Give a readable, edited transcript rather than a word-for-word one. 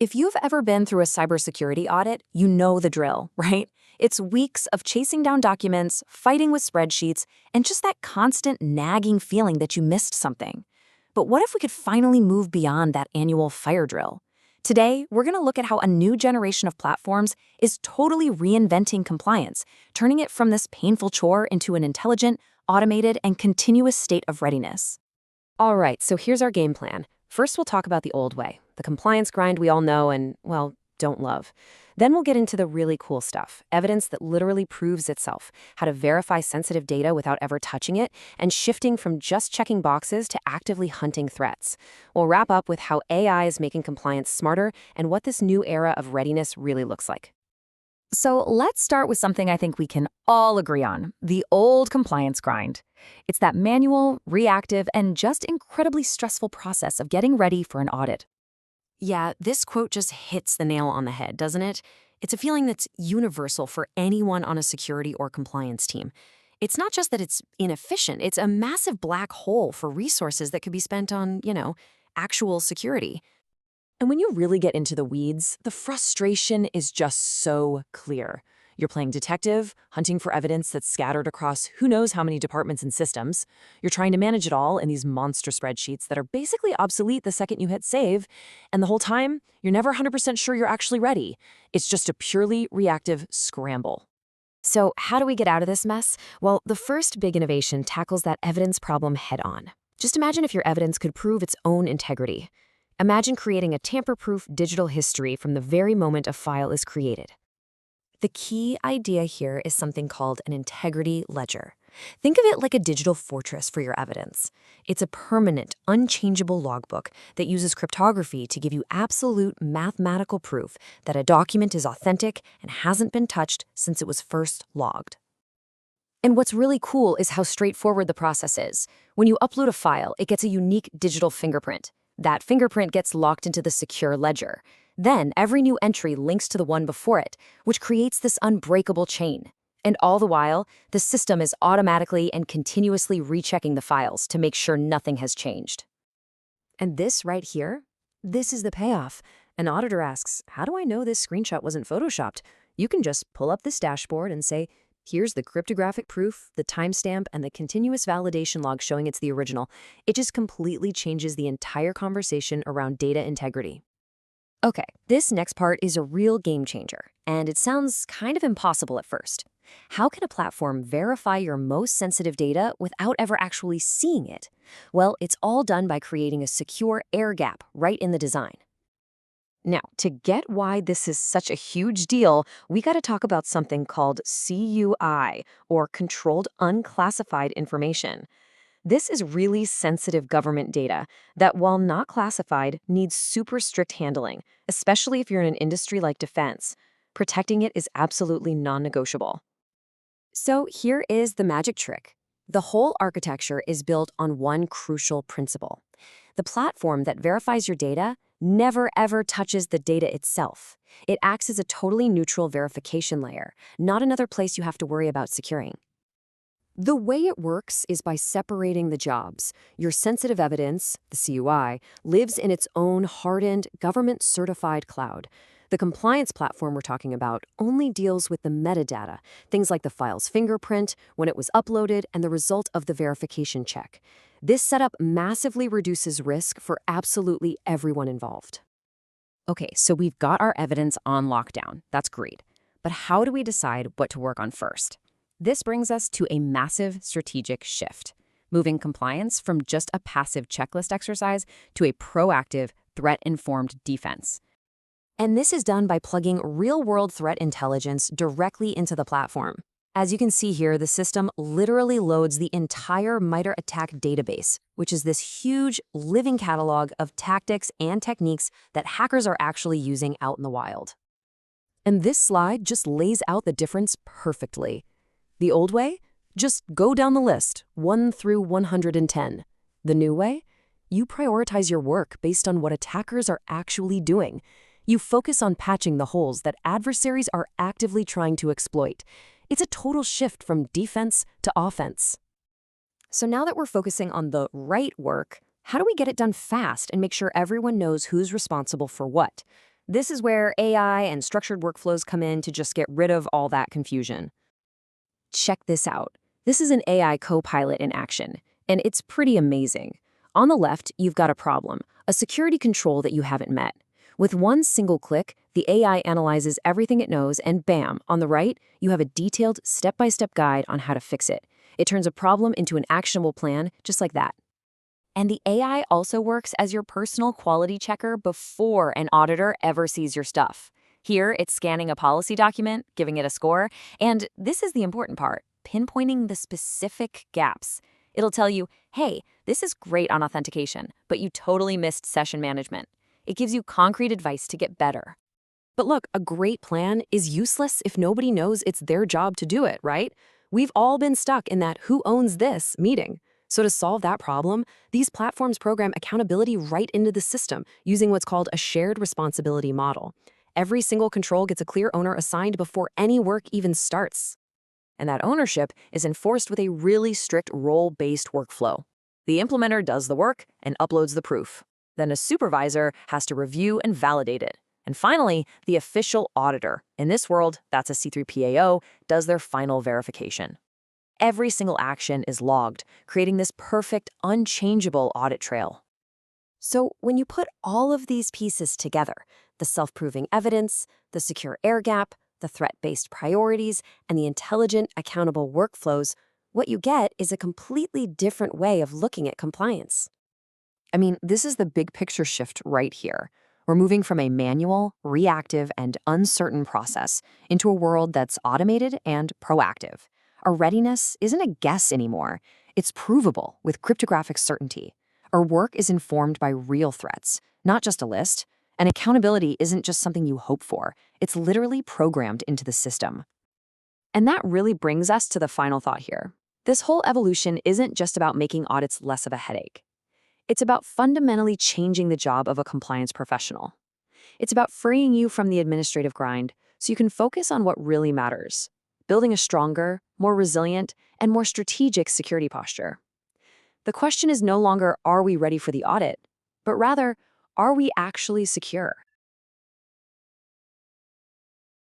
If you've ever been through a cybersecurity audit, you know the drill, right? It's weeks of chasing down documents, fighting with spreadsheets, and just that constant nagging feeling that you missed something. But what if we could finally move beyond that annual fire drill? Today, we're going to look at how a new generation of platforms is totally reinventing compliance, turning it from this painful chore into an intelligent, automated, and continuous state of readiness. All right, so here's our game plan. First, we'll talk about the old way, the compliance grind we all know and, well, don't love. Then we'll get into the really cool stuff, evidence that literally proves itself, how to verify sensitive data without ever touching it, and shifting from just checking boxes to actively hunting threats. We'll wrap up with how AI is making compliance smarter and what this new era of readiness really looks like. So let's start with something I think we can all agree on, the old compliance grind. It's that manual, reactive, and just incredibly stressful process of getting ready for an audit. Yeah, this quote just hits the nail on the head, doesn't it? It's a feeling that's universal for anyone on a security or compliance team. It's not just that it's inefficient, it's a massive black hole for resources that could be spent on, actual security. And when you really get into the weeds, the frustration is just so clear. You're playing detective, hunting for evidence that's scattered across who knows how many departments and systems. You're trying to manage it all in these monster spreadsheets that are basically obsolete the second you hit save. And the whole time, you're never 100% sure you're actually ready. It's just a purely reactive scramble. So how do we get out of this mess? Well, the first big innovation tackles that evidence problem head on. Just imagine if your evidence could prove its own integrity. Imagine creating a tamper-proof digital history from the very moment a file is created. The key idea here is something called an integrity ledger. Think of it like a digital fortress for your evidence. It's a permanent, unchangeable logbook that uses cryptography to give you absolute mathematical proof that a document is authentic and hasn't been touched since it was first logged. And what's really cool is how straightforward the process is. When you upload a file, it gets a unique digital fingerprint. That fingerprint gets locked into the secure ledger. Then every new entry links to the one before it, which creates this unbreakable chain. And all the while, the system is automatically and continuously rechecking the files to make sure nothing has changed. And this right here, this is the payoff. An auditor asks, how do I know this screenshot wasn't photoshopped? You can just pull up this dashboard and say, here's the cryptographic proof, the timestamp, and the continuous validation log showing it's the original. It just completely changes the entire conversation around data integrity. Okay, this next part is a real game changer, and it sounds kind of impossible at first. How can a platform verify your most sensitive data without ever actually seeing it? Well, it's all done by creating a secure air gap right in the design. Now, to get why this is such a huge deal, we got to talk about something called CUI, or Controlled Unclassified Information. This is really sensitive government data that, while not classified, needs super strict handling, especially if you're in an industry like defense. Protecting it is absolutely non-negotiable. So here is the magic trick. The whole architecture is built on one crucial principle. The platform that verifies your data never ever touches the data itself. It acts as a totally neutral verification layer, not another place you have to worry about securing. The way it works is by separating the jobs. Your sensitive evidence, the CUI, lives in its own hardened, government-certified cloud. The compliance platform we're talking about only deals with the metadata, things like the file's fingerprint, when it was uploaded, and the result of the verification check. This setup massively reduces risk for absolutely everyone involved. Okay, so we've got our evidence on lockdown. That's great. But how do we decide what to work on first? This brings us to a massive strategic shift, moving compliance from just a passive checklist exercise to a proactive, threat-informed defense. And this is done by plugging real-world threat intelligence directly into the platform. As you can see here, the system literally loads the entire MITRE ATT&CK database, which is this huge living catalog of tactics and techniques that hackers are actually using out in the wild. And this slide just lays out the difference perfectly. The old way? Just go down the list, 1 through 110. The new way? You prioritize your work based on what attackers are actually doing. You focus on patching the holes that adversaries are actively trying to exploit. It's a total shift from defense to offense. So now that we're focusing on the right work, how do we get it done fast and make sure everyone knows who's responsible for what? This is where AI and structured workflows come in to just get rid of all that confusion. Check this out. This is an AI co-pilot in action, and it's pretty amazing. On the left, you've got a problem, a security control that you haven't met. With one single click, the AI analyzes everything it knows, and bam, on the right, you have a detailed step-by-step guide on how to fix it. It turns a problem into an actionable plan, just like that. And the AI also works as your personal quality checker before an auditor ever sees your stuff. Here, it's scanning a policy document, giving it a score, and this is the important part, pinpointing the specific gaps. It'll tell you, hey, this is great on authentication, but you totally missed session management. It gives you concrete advice to get better. But look, a great plan is useless if nobody knows it's their job to do it, right? We've all been stuck in that who owns this meeting. So to solve that problem, these platforms program accountability right into the system using what's called a shared responsibility model. Every single control gets a clear owner assigned before any work even starts. And that ownership is enforced with a really strict role-based workflow. The implementer does the work and uploads the proof. Then a supervisor has to review and validate it. And finally, the official auditor, in this world, that's a C3PAO, does their final verification. Every single action is logged, creating this perfect, unchangeable audit trail. So when you put all of these pieces together, the self-proving evidence, the secure air gap, the threat-based priorities, and the intelligent, accountable workflows, what you get is a completely different way of looking at compliance. I mean, this is the big picture shift right here. We're moving from a manual, reactive, and uncertain process into a world that's automated and proactive. Our readiness isn't a guess anymore. It's provable with cryptographic certainty. Our work is informed by real threats, not just a list. And accountability isn't just something you hope for. It's literally programmed into the system. And that really brings us to the final thought here. This whole evolution isn't just about making audits less of a headache. It's about fundamentally changing the job of a compliance professional. It's about freeing you from the administrative grind so you can focus on what really matters, building a stronger, more resilient, and more strategic security posture. The question is no longer, are we ready for the audit? But rather, are we actually secure?